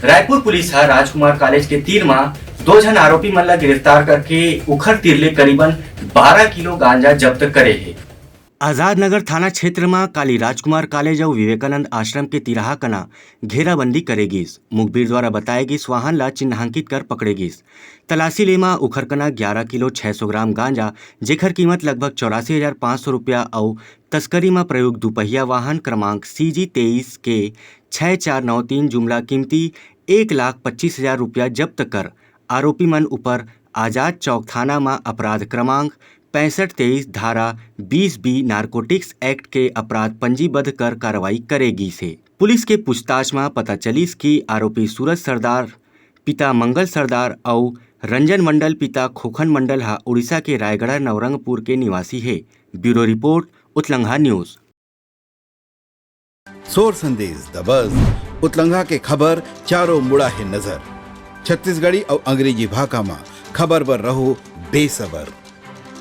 Raipur police हा राजकुमार college के तीर में 2 जन आरोपी मन ला गिरफ्तार करके उखर तीर ले करीबन 12 किलो गांजा जब्त करे है। आजाद नगर थाना क्षेत्र में काली राजकुमार कॉलेज और विवेकानंद आश्रम के तिराहा कना घेराबंदी करे गिस। मुखबिर द्वारा बताए गिस वाहन ला चिन्हांकित कर पकड़े गिस। तलाशी ले में उखर कना 11 किलो 600 ग्राम गांजा जेकर कीमत लगभग 84,500 रुपया और तस्करी में प्रयुक्त दुपहिया वाहन क्रमांक CG23 के 6493 जुमला कीमती 1,25,000 रुपया जब्त कर आरोपी मन ऊपर आजाद चौक थाना में अपराध क्रमांक 6523 धारा 20B नारकोटिक्स एक्ट के अपराध पंजीबद्ध कर कार्रवाई करेगी से। पुलिस के पूछताछ में पता चलिस कि आरोपी सूरज सरदार पिता मंगल सरदार और रंजन मंडल पिता खोखन मंडल हा उड़ीसा के रायगढ़ नवरंगपुर के निवासी है। ब्यूरो रिपोर्ट उतलंघा न्यूज। सोर संदेश द बज़ उतलंघा के खबर चारों मुड़ा है नजर। छत्तीसगढ़ी और अंग्रेजी भाषा में खबर पर रहो बेसबर।